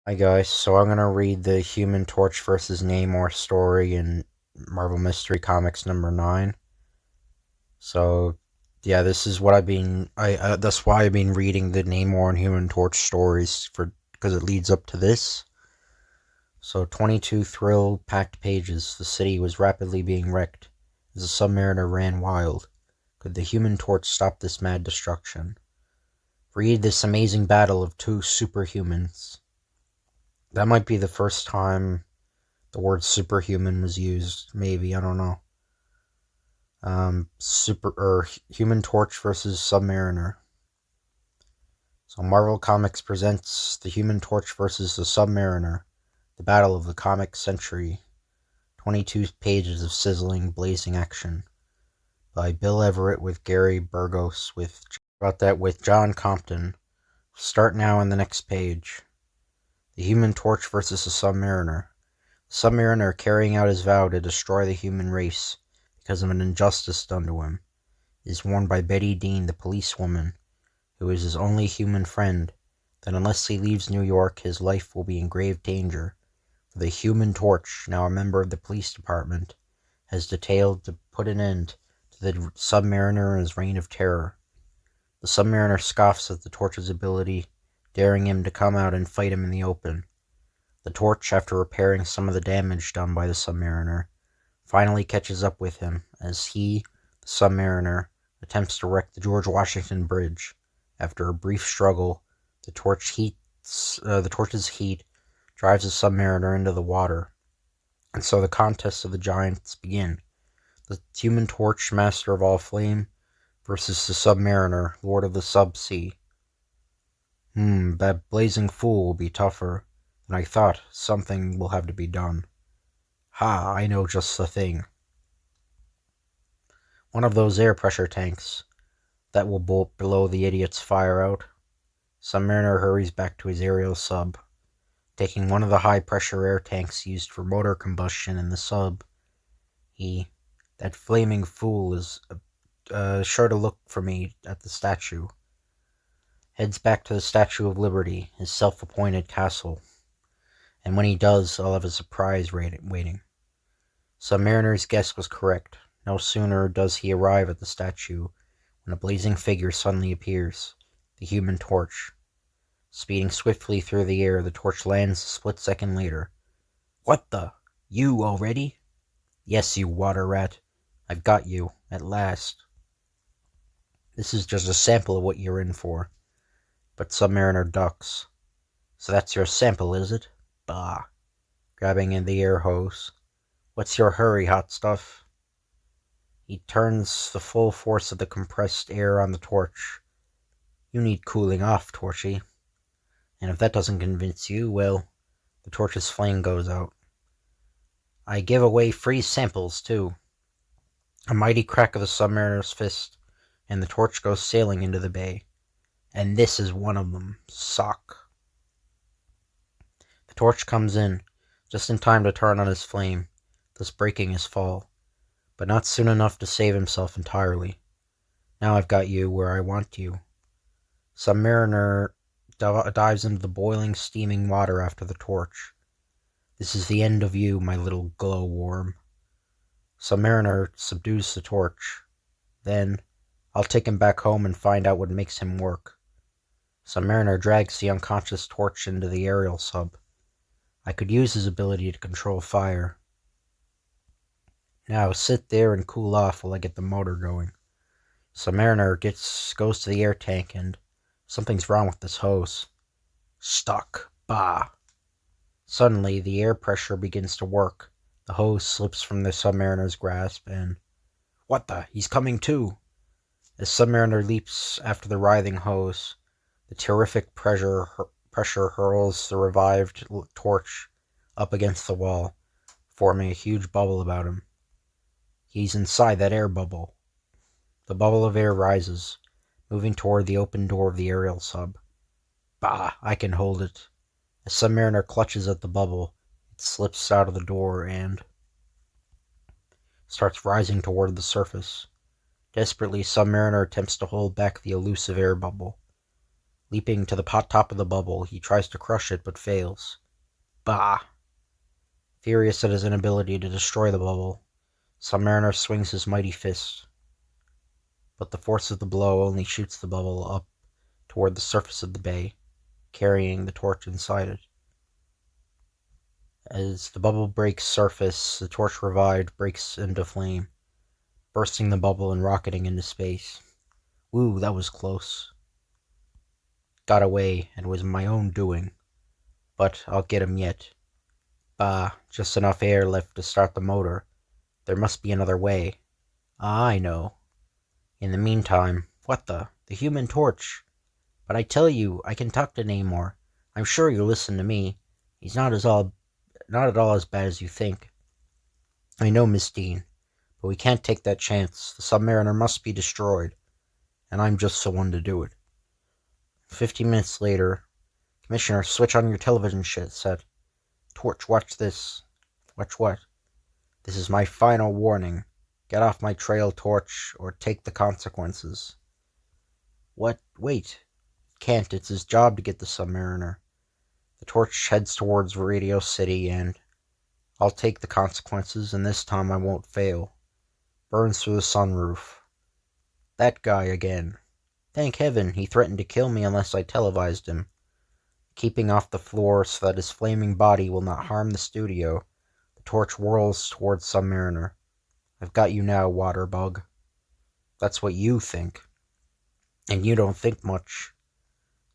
Hi guys, so I'm gonna read the Human Torch versus Namor story in Marvel Mystery Comics number 9. So, yeah, this is what I've been. That's why I've been reading the Namor and Human Torch stories because it leads up to this. So, 22 thrill-packed pages. The city was rapidly being wrecked as the Submariner ran wild. Could the Human Torch stop this mad destruction? Read this amazing battle of two superhumans. That might be the first time the word superhuman was used. Maybe, I don't know. Human Torch versus Submariner. So Marvel Comics presents the Human Torch versus the Submariner, the battle of the comic century. 22 pages of sizzling, blazing action by Bill Everett with Gary Burgos with John Compton. Start now on the next page. The Human Torch versus the Submariner. The Submariner, carrying out his vow to destroy the human race because of an injustice done to him, is warned by Betty Dean, the policewoman, who is his only human friend, that unless he leaves New York, his life will be in grave danger. For the Human Torch, now a member of the police department, has detailed to put an end to the Submariner and his reign of terror. The Submariner scoffs at the Torch's ability, daring him to come out and fight him in the open. The Torch, after repairing some of the damage done by the Submariner, finally catches up with him as he, the Submariner, attempts to wreck the George Washington Bridge. After a brief struggle, the torch's heat drives the Submariner into the water, and so the contests of the giants begin. The Human Torch, master of all flame, versus the Submariner, lord of the subsea. That blazing fool will be tougher than I thought. Something will have to be done. Ha, I know just the thing. One of those air pressure tanks. That will blow the idiot's fire out. Submariner hurries back to his aerial sub, taking one of the high-pressure air tanks used for motor combustion in the sub. That flaming fool is sure to look for me at the statue. Heads back to the Statue of Liberty, his self-appointed castle. And when he does, I'll have a surprise waiting. Submariner's guess was correct. No sooner does he arrive at the statue when a blazing figure suddenly appears, the Human Torch. Speeding swiftly through the air, the torch lands a split second later. What the? You already? Yes, you water rat. I've got you, at last. This is just a sample of what you're in for. But Submariner ducks. So that's your sample, is it? Bah. Grabbing in the air hose. What's your hurry, hot stuff? He turns the full force of the compressed air on the torch. You need cooling off, Torchy. And if that doesn't convince you, well, the torch's flame goes out. I give away free samples, too. A mighty crack of the Submariner's fist, and the torch goes sailing into the bay. And this is one of them. Sock. The torch comes in, just in time to turn on his flame, thus breaking his fall, but not soon enough to save himself entirely. Now I've got you where I want you. Submariner dives into the boiling, steaming water after the torch. This is the end of you, my little glowworm. Submariner subdues the torch. Then, I'll take him back home and find out what makes him work. Submariner drags the unconscious torch into the aerial sub. I could use his ability to control fire. Now sit there and cool off while I get the motor going. Submariner goes to the air tank and something's wrong with this hose. Stuck. Bah. Suddenly, the air pressure begins to work. The hose slips from the Submariner's grasp and... What the? He's coming too! As Submariner leaps after the writhing hose, the terrific pressure hurls the revived torch up against the wall, forming a huge bubble about him. He's inside that air bubble. The bubble of air rises, moving toward the open door of the aerial sub. Bah, I can hold it. As Submariner clutches at the bubble, it slips out of the door and starts rising toward the surface. Desperately, Submariner attempts to hold back the elusive air bubble. Leaping to the top of the bubble, he tries to crush it but fails. Bah! Furious at his inability to destroy the bubble, Submariner swings his mighty fist. But the force of the blow only shoots the bubble up toward the surface of the bay, carrying the torch inside it. As the bubble breaks surface, the torch revived breaks into flame, bursting the bubble and rocketing into space. Woo, that was close. Got away, and was my own doing. But I'll get him yet. Bah, just enough air left to start the motor. There must be another way. I know. In the meantime, what the Human Torch. But I tell you, I can talk to Namor. I'm sure you'll listen to me. He's not at all as bad as you think. I know, Miss Dean, but we can't take that chance. The Submariner must be destroyed, and I'm just the one to do it. 15 minutes later, Commissioner, switch on your television set. Torch, watch this. Watch what? This is my final warning. Get off my trail, Torch, or take the consequences. What? Wait. Can't. It's his job to get the Submariner. The Torch heads towards Radio City, and I'll take the consequences, and this time I won't fail. Burns through the sunroof. That guy again. Thank heaven, he threatened to kill me unless I televised him. Keeping off the floor so that his flaming body will not harm the studio, the Torch whirls towards Submariner. I've got you now, Waterbug. That's what you think. And you don't think much.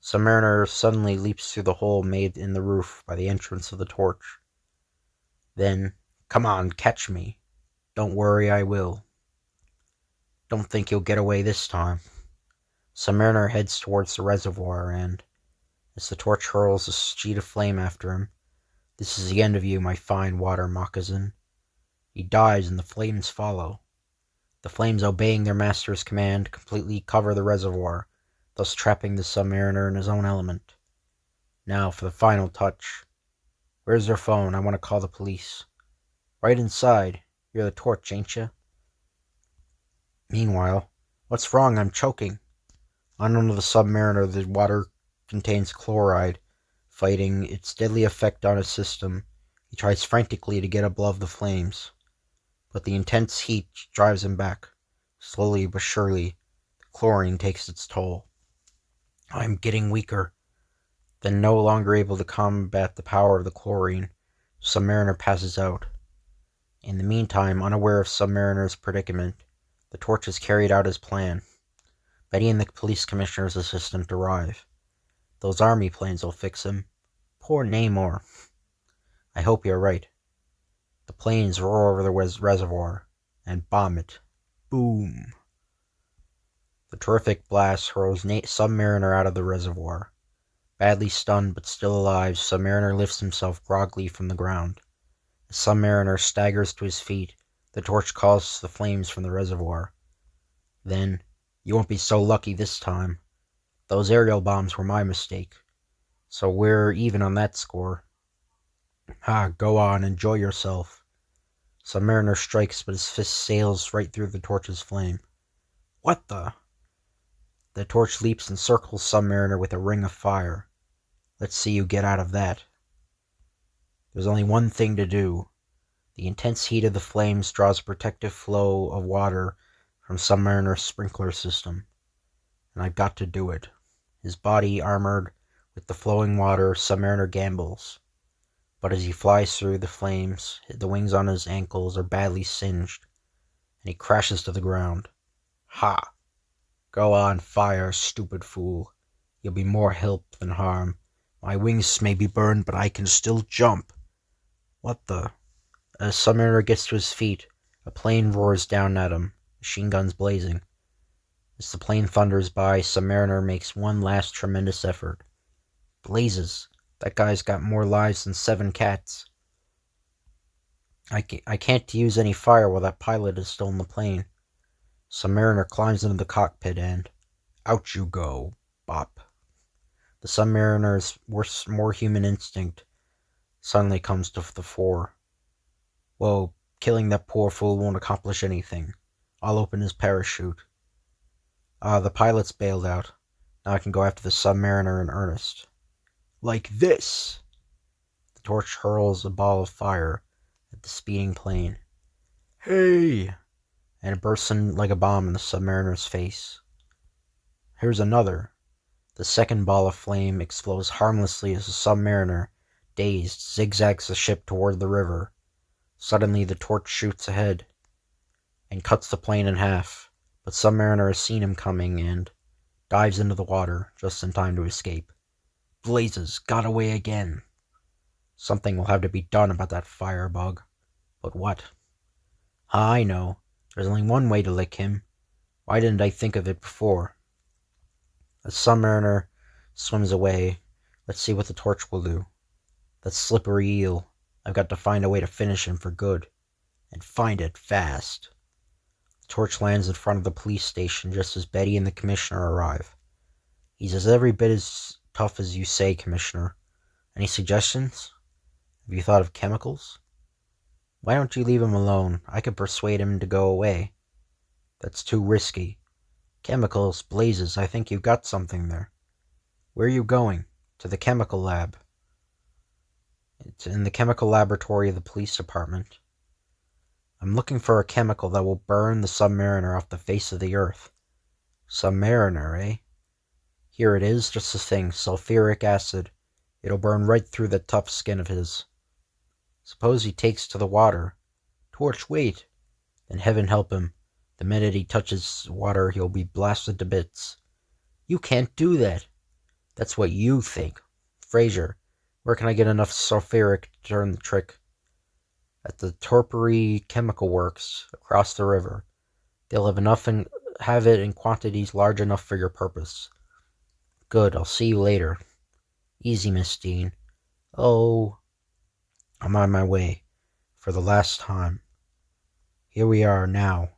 Submariner suddenly leaps through the hole made in the roof by the entrance of the Torch. Then, come on, catch me. Don't worry, I will. Don't think you'll get away this time. Submariner heads towards the reservoir, and as the Torch hurls a sheet of flame after him, this is the end of you, my fine water moccasin. He dies, and the flames follow. The flames, obeying their master's command, completely cover the reservoir, thus trapping the Submariner in his own element. Now for the final touch. Where's your phone? I want to call the police. Right inside. You're the Torch, ain't you? Meanwhile, what's wrong? I'm choking. Unknown to the Submariner, the water contains chloride. Fighting its deadly effect on his system, he tries frantically to get above the flames. But the intense heat drives him back. Slowly but surely, the chlorine takes its toll. I'm getting weaker. Then, no longer able to combat the power of the chlorine, Submariner passes out. In the meantime, unaware of Submariner's predicament, the Torch has carried out his plan. Betty and the police commissioner's assistant arrive. Those army planes will fix him. Poor Namor. I hope you're right. The planes roar over the reservoir and bomb it. Boom. The terrific blast hurls Submariner out of the reservoir. Badly stunned but still alive, Submariner lifts himself groggily from the ground. As Submariner staggers to his feet, the Torch calls the flames from the reservoir. Then, you won't be so lucky this time. Those aerial bombs were my mistake. So we're even on that score. Go on, enjoy yourself. Submariner strikes, but his fist sails right through the Torch's flame. What the? The Torch leaps and circles Submariner with a ring of fire. Let's see you get out of that. There's only one thing to do. The intense heat of the flames draws a protective flow of water from Submariner's sprinkler system, and I've got to do it. His body armored with the flowing water, Submariner gambles. But as he flies through the flames, the wings on his ankles are badly singed, and he crashes to the ground. Ha! Go on, fire, stupid fool. You'll be more help than harm. My wings may be burned, but I can still jump. What the? As Submariner gets to his feet, a plane roars down at him, machine guns blazing. As the plane thunders by, Submariner makes one last tremendous effort. Blazes! That guy's got more lives than 7 cats. I can't use any fire while that pilot is still in the plane. Submariner climbs into the cockpit and out you go, bop. The Submariner's more human instinct suddenly comes to the fore. Whoa, killing that poor fool won't accomplish anything. I'll open his parachute. The pilot's bailed out. Now I can go after the Submariner in earnest. Like this! The torch hurls a ball of fire at the speeding plane. Hey! And it bursts in like a bomb in the Submariner's face. Here's another. The second ball of flame explodes harmlessly as the Submariner, dazed, zigzags the ship toward the river. Suddenly the torch shoots ahead and cuts the plane in half, but Submariner has seen him coming and dives into the water just in time to escape. Blazes, got away again. Something will have to be done about that firebug. But what? I know. There's only one way to lick him. Why didn't I think of it before? As Submariner swims away, let's see what the torch will do. That slippery eel. I've got to find a way to finish him for good. And find it fast. The torch lands in front of the police station just as Betty and the commissioner arrive. He says every bit as tough as you say, Commissioner. Any suggestions? Have you thought of chemicals? Why don't you leave him alone? I could persuade him to go away. That's too risky. Chemicals, blazes, I think you've got something there. Where are you going? To the chemical lab. It's in the chemical laboratory of the police department. I'm looking for a chemical that will burn the Submariner off the face of the earth. Submariner, eh? Here it is, just the thing, sulfuric acid. It'll burn right through the tough skin of his. Suppose he takes to the water. Torch, wait. Then heaven help him. The minute he touches water, he'll be blasted to bits. You can't do that. That's what you think. Fraser, where can I get enough sulfuric to turn the trick? At the Torpery Chemical Works, across the river. They'll have it in quantities large enough for your purpose. Good, I'll see you later. Easy, Miss Dean. Oh, I'm on my way. For the last time. Here we are now.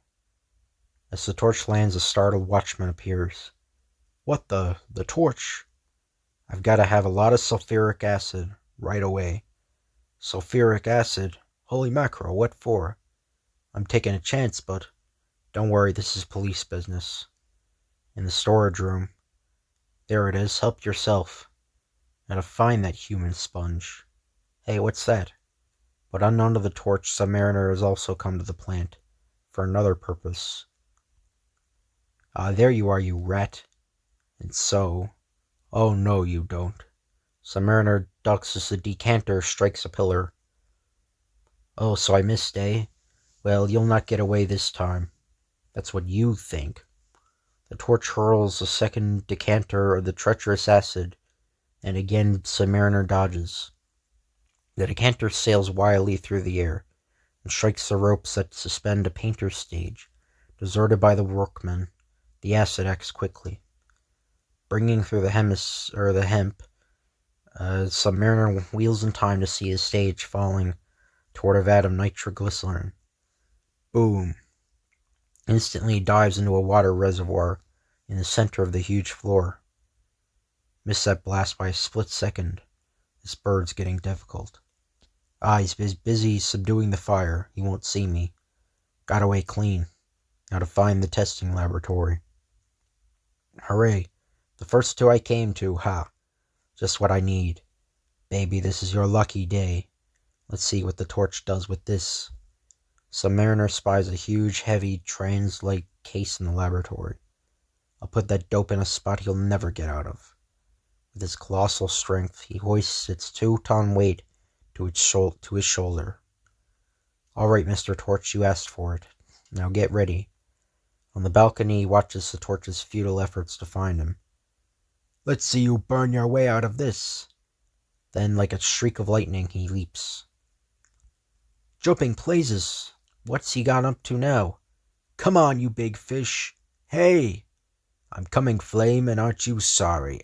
As the torch lands, a startled watchman appears. What the torch? I've got to have a lot of sulfuric acid right away. Sulfuric acid? Holy mackerel, what for? I'm taking a chance, but don't worry, this is police business. In the storage room. There it is, help yourself. Gotta find that human sponge. Hey, what's that? But unknown to the torch, Submariner has also come to the plant. For another purpose. There you are, you rat. And so... Oh no, you don't. Submariner ducks as the decanter strikes a pillar. Oh, so I missed, eh? Well, you'll not get away this time. That's what you think. The torch hurls a second decanter of the treacherous acid, and again Submariner dodges. The decanter sails wildly through the air, and strikes the ropes that suspend a painter's stage. Deserted by the workmen, the acid acts quickly. Bringing through the hemp, Submariner wheels in time to see his stage falling toward a vat of nitroglycerin. Boom. Instantly he dives into a water reservoir in the center of the huge floor. Missed that blast by a split second. This bird's getting difficult. He's busy subduing the fire. He won't see me. Got away clean. Now to find the testing laboratory. Hooray. The first two I came to, ha. Just what I need. Baby, this is your lucky day. Let's see what the torch does with this. Submariner spies a huge, heavy, trans-like case in the laboratory. I'll put that dope in a spot he'll never get out of. With his colossal strength, he hoists its 2-ton weight to his shoulder. All right, Mr. Torch, you asked for it. Now get ready. On the balcony, he watches the Torch's futile efforts to find him. Let's see you burn your way out of this. Then, like a streak of lightning, he leaps. Jumping blazes! What's he got up to now? Come on, you big fish! Hey! I'm coming, Flame, and aren't you sorry?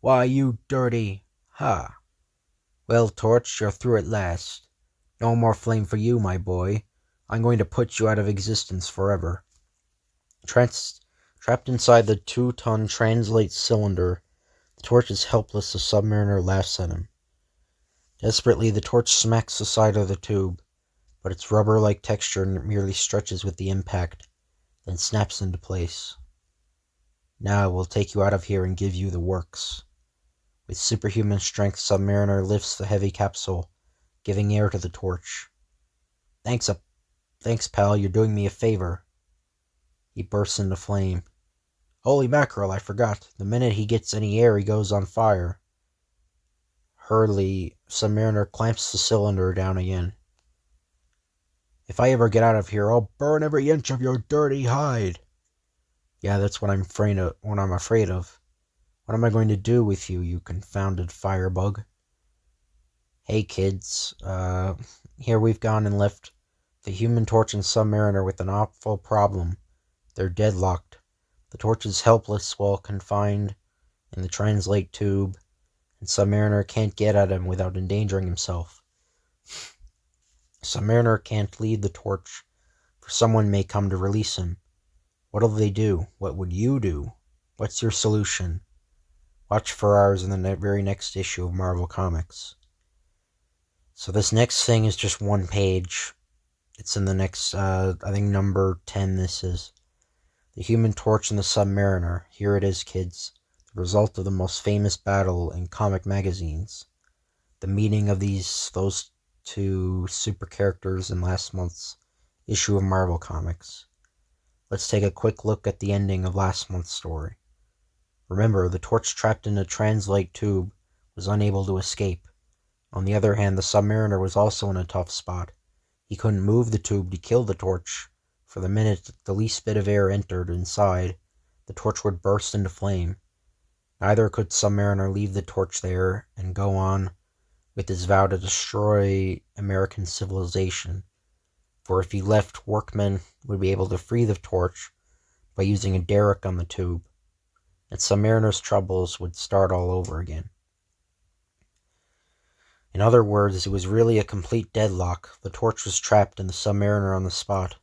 Why, you dirty... Ha! Well, Torch, you're through at last. No more Flame for you, my boy. I'm going to put you out of existence forever. Trapped inside the 2-ton translate cylinder, the Torch is helpless. The Submariner laughs at him. Desperately, the Torch smacks the side of the tube, but its rubber-like texture merely stretches with the impact, then snaps into place. Now we'll take you out of here and give you the works. With superhuman strength, Submariner lifts the heavy capsule, giving air to the torch. Thanks, pal, you're doing me a favor. He bursts into flame. Holy mackerel, I forgot. The minute he gets any air, he goes on fire. Hurriedly, Submariner clamps the cylinder down again. If I ever get out of here, I'll burn every inch of your dirty hide. Yeah, that's what I'm afraid of. What am I going to do with you, you confounded firebug? Hey, kids. Here we've gone and left the Human Torch and Submariner with an awful problem. They're deadlocked. The Torch is helpless while confined in the translate tube, and Submariner can't get at him without endangering himself. Submariner can't leave the Torch, for someone may come to release him. What'll they do? What would you do? What's your solution? Watch for ours in the very next issue of Marvel Comics. So this next thing is just one page. It's in the next, I think number 10 this is. The Human Torch and the Submariner. Here it is, kids. The result of the most famous battle in comic magazines. The meeting of those two super characters in last month's issue of Marvel Comics. Let's take a quick look at the ending of last month's story. Remember, the Torch trapped in a translate tube was unable to escape. On the other hand, the Submariner was also in a tough spot. He couldn't move the tube to kill the Torch. For the minute the least bit of air entered inside, the Torch would burst into flame. Neither could Submariner leave the Torch there and go on with his vow to destroy American civilization. For if he left, workmen would be able to free the Torch by using a derrick on the tube, and Submariner's troubles would start all over again. In other words, it was really a complete deadlock. The Torch was trapped and the Submariner on the spot.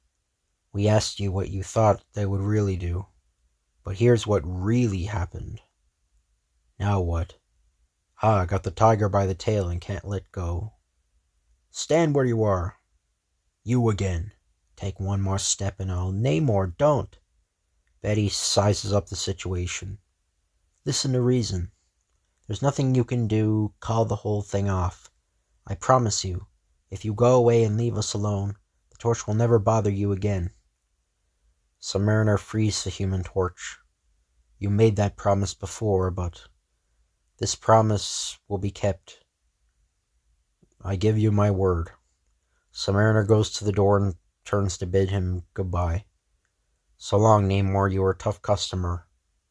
We asked you what you thought they would really do, but here's what really happened. Now what? Got the tiger by the tail and can't let go. Stand where you are. You again. Take one more step and I'll... Namor, don't. Betty sizes up the situation. Listen to reason. There's nothing you can do. Call the whole thing off. I promise you, if you go away and leave us alone, the Torch will never bother you again. Submariner frees the Human Torch. You made that promise before, but this promise will be kept. I give you my word. Submariner goes to the door and turns to bid him goodbye. So long, Namor. You were a tough customer.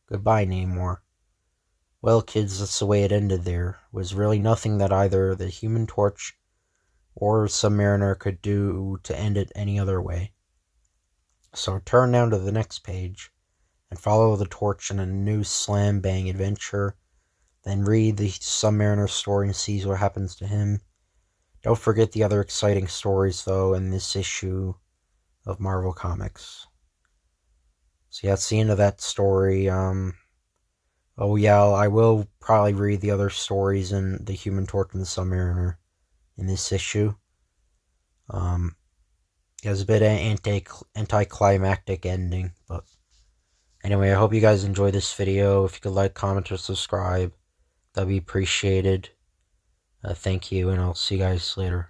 Goodbye, Namor. Well, kids, that's the way it ended there. It was really nothing that either the Human Torch or Submariner could do to end it any other way. So turn now to the next page and follow the Torch in a new slam-bang adventure. Then read the Submariner story and see what happens to him. Don't forget the other exciting stories, though, in this issue of Marvel Comics. So yeah, that's the end of that story. Oh yeah, I will probably read the other stories in the Human Torch and the Submariner in this issue. It was a bit of anticlimactic ending, but anyway, I hope you guys enjoyed this video. If you could like, comment, or subscribe, that'd be appreciated. Thank you, and I'll see you guys later.